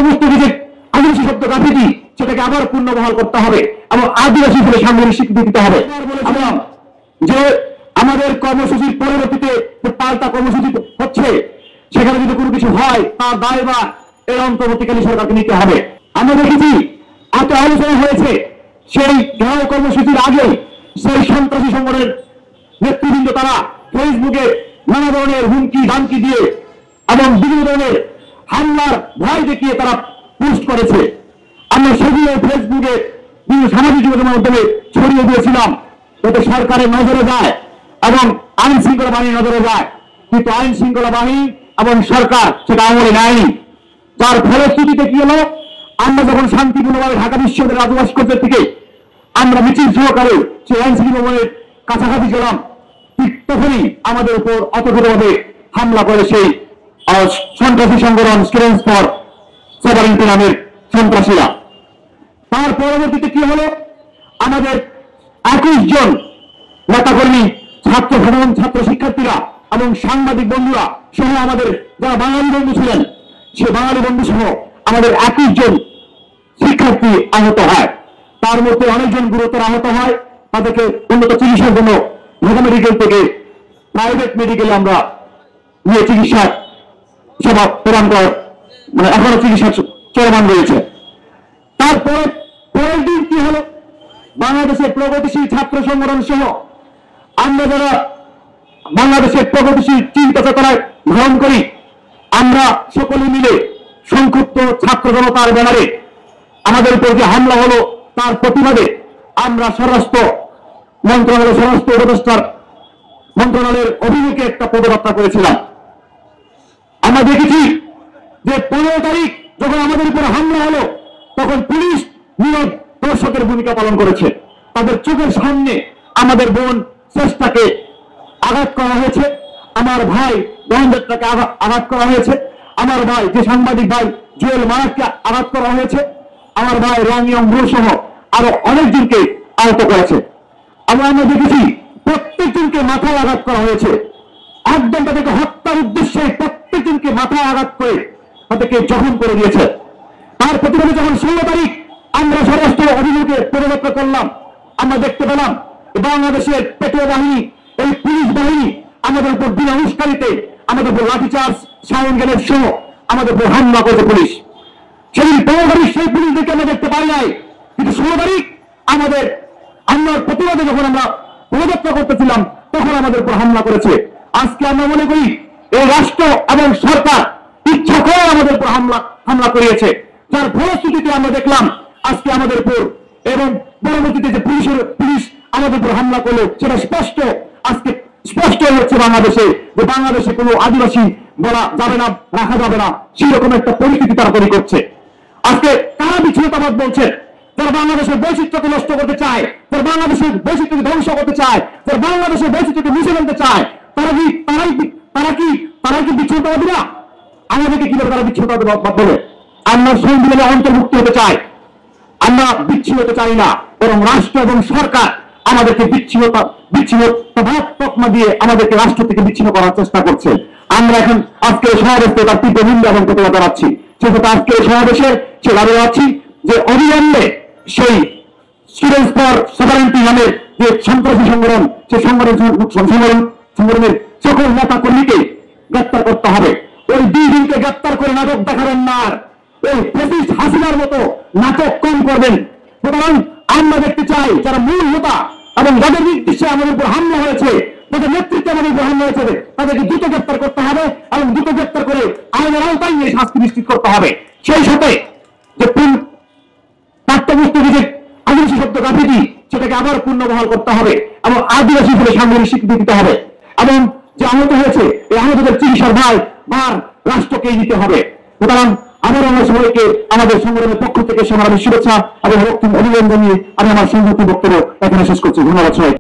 পাঠ্যপুস্তকে যে আদিবাসী শব্দ গাফিতি সেটাকে আবার পুনর্বহাল করতে হবে এবং আদিবাসী বলে সাংবিধানিক স্বীকৃতি দিতে হবে। যে আমাদের কর্মসূচির পরবর্তীতে পাল্টা কর্মসূচি হচ্ছে, সেখানে যদি কোনো কিছু হয় তার দায়ভার এর অন্তর্বর্তীকালীন সরকারকে নিতে হবে। আমরা দেখেছি এত আলোচনা হয়েছে, সেই ঘেরাও কর্মসূচির আগে সেই সন্ত্রাসী সংগঠনের নেতৃবৃন্দ তারা ফেসবুকে নানা ধরনের হুমকি ধামকি দিয়ে এবং বিভিন্ন ধরনের হামলার ভয় দেখিয়ে তারা পোস্ট করেছে। আমরা সেগুলো ফেসবুকে বিভিন্ন সামাজিক যোগাযোগের মাধ্যমে ছড়িয়ে দিয়েছিলাম যাতে সরকারের নজরে যায় এবং আইন শৃঙ্খলা বাহিনীর নজরে যায়, কিন্তু আইন শৃঙ্খলা বাহিনী এবং সরকার সেটা আমলে নেয়নি। যার ফলশ্রুতিতে কি হলো, আমরা যখন শান্তিপূর্ণভাবে ঢাকা বিশ্ববিদ্যালয়ের রাজবাসী কর্তৃক থেকে আমরা মিছিল সহকারে সেই আইন শৃঙ্খলা বাহিনীর কাছাকাছি গেলাম, ঠিক তখনই আমাদের উপর অতর্কিতভাবে হামলা করে সেই সন্ত্রাসী সংগঠন স্টুডেন্টস ফর সভারেন্টি নামের সন্ত্রাসীরা। তার পরবর্তীতে কি হলো, আমাদের 21 জন নেতাকর্মী, ছাত্র সাধারণ ছাত্র শিক্ষার্থীরা এবং সাংবাদিক বন্ধুরা সহ আমাদের যারা বাঙালি বন্ধু ছিলেন, সে বাঙালি বন্ধু সহ আমাদের 21 জন শিক্ষার্থী আহত হয়। তার মধ্যে অনেকজন গুরুতর আহত হয়, তাদেরকে উন্নত চিকিৎসার জন্য ঢাকা মেডিকেল থেকে প্রাইভেট মেডিকেলে আমরা নিয়ে চিকিৎসা সেবা প্রদান করার এখনো চিকিৎসা চলমান রয়েছে। তারপরে পরের দিন কি হলো, বাংলাদেশের প্রগতিশীল ছাত্র সংগঠন সহ আমরা যারা বাংলাদেশের প্রগতিশীল চিন্তা চেতনায় গ্রহণ করি, আমরা সকলে মিলে সংক্ষুব্ধ ছাত্র জনতার ব্যানারে আমাদের উপর যে হামলা হলো তার প্রতিবাদে আমরা স্বরাষ্ট্র উপদেষ্টার মন্ত্রণালয়ের অভিমুখে একটা পদযাত্রা করেছিলাম। আমরা দেখেছি যে 15 তারিখ যখন আমাদের উপর হামলা হলো তখন পুলিশ নীরব দর্শকের ভূমিকা পালন করেছে। তাদের চোখের সামনে আমাদের বোন চেষ্টাকে আঘাত করা হয়েছে, আমার ভাই দহনযাত্রাকে আঘাত করা হয়েছে, আমার ভাই যে সাংবাদিক ভাই জুয়েল মারাককে আঘাত করা হয়েছে, আমার ভাই রামিয়ং ব্রু সহ আরো অনেকজনকে আহত করেছে। আমরা দেখেছি প্রত্যেকজনকে মাথায় আঘাত করা হয়েছে, একদম তাদেরকে হত্যার উদ্দেশ্যে প্রত্যেকজনকে মাথায় আঘাত করে তাদেরকে জখম করে দিয়েছে। তার প্রতিবাদে যখন 16 তারিখ আমরা স্বরাষ্ট্র অভিমুখে পদযাত্রা করলাম, আমরা দেখতে পেলাম বাংলাদেশের পেট্রোল বাহিনী, এই পুলিশ বাহিনী আমাদের উপর বিনা উস্কানিতে আমাদের উপর লাঠিচার্জ, সাউন্ড গ্রেনেড সহ আমাদের উপর হামলা করেছে পুলিশ। সেদিন 15 তারিখ সেই পুলিশদেরকে আমরা দেখতে পাই নাই, কিন্তু 16 তারিখ আমরা প্রতিবাদে যখন আমরা পদযাত্রা করতেছিলাম তখন আমাদের উপর হামলা করেছে। আজকে আমরা মনে করি এই রাষ্ট্র এবং সরকার ইচ্ছা করে আমাদের উপর হামলা করিয়েছে, যার ফলশ্রুতিতে আমরা দেখলাম আজকে আমাদের উপর এবং পরবর্তীতে যে পুলিশ আমাদের উপর হামলা করলো সেটা আজকে স্পষ্ট হচ্ছে বাংলাদেশে যে বাংলাদেশে কোনো আদিবাসী বলা যাবে না, রাখা যাবে না, সেরকম একটা পরিস্থিতি তারা তৈরি করছে। আজকে কারা বিচ্ছিন্নতাবাদ বলছে, যারা বাংলাদেশের বৈচিত্র্যকে নষ্ট করতে চায়, যারা বাংলাদেশের বৈচিত্র্যকে ধ্বংস করতে চায়, যারা বাংলাদেশের বৈচিত্র্যকে মুছে ফেলতে চায়, তারা কি বিচ্ছিন্নতাবাদী না? আমাদেরকে কিভাবে তারা বিচ্ছিন্নতাবাদ বলে? আমরা সংবিধানে অন্তর্ভুক্ত হতে চাই, আমরা বিচ্ছিন্ন হতে চাই না, বরং রাষ্ট্র এবং সরকার আমাদেরকে বিচ্ছিন্নতাবাদ তকমা দিয়ে আমাদেরকে রাষ্ট্র থেকে বিচ্ছিন্ন করার চেষ্টা করছে। আমরা এখন আজকে সমাবেশে তার তীব্র নিন্দা এবং প্রতিবাদ জানাচ্ছি। সেক্ষেত্রে আজকে সংবেশের সে দাবি জানাচ্ছি যে অবিলম্বে সেই স্টুডেন্টস ফর সভারেন্টি নামের যে সন্ত্রাসী সংগঠন, সেই সংগঠনের সকল নেতা কর্মীকে গ্রেপ্তার করতে হবে। ওই 2 দিনকে গ্রেপ্তার করে নাটক দেখাবেন না, ওই ফ্যাসিস্ট হাসিনার মতো নাটক কম করবেন। সুতরাং আমরা দেখতে চাই যারা মূল হোতা এবং যাদের নির্দিষ্টে আমাদের উপর হামলা হয়েছে, যাদের নেতৃত্বে আমাদের উপর হামলা হয়েছে, তাদেরকে দ্রুত গ্রেপ্তার করতে হবে এবং দ্রুত গ্রেপ্তার করে আইনের আওতায় নিয়ে শাস্তি নিশ্চিত করতে হবে। সেই সাথে যে পাঠ্যপুস্তকে যে আদিবাসী শব্দ গাফিতি সেটাকে আবার পুনর্বহাল করতে হবে এবং আদিবাসী বলে সাংবিধানিক স্বীকৃতি দিতে হবে এবং যে আহত হয়েছে এই আহতদের চিকিৎসার ভার রাষ্ট্রকেই দিতে হবে। সুতরাং আবার আমরা সবাইকে আমাদের সংগঠনের পক্ষ থেকে সংগ্রামী শুভেচ্ছা এবং অভিনন্দন জানিয়ে আমি আমার সংযুক্ত বক্তব্য এখানে শেষ করছি। ধন্যবাদ সবাই।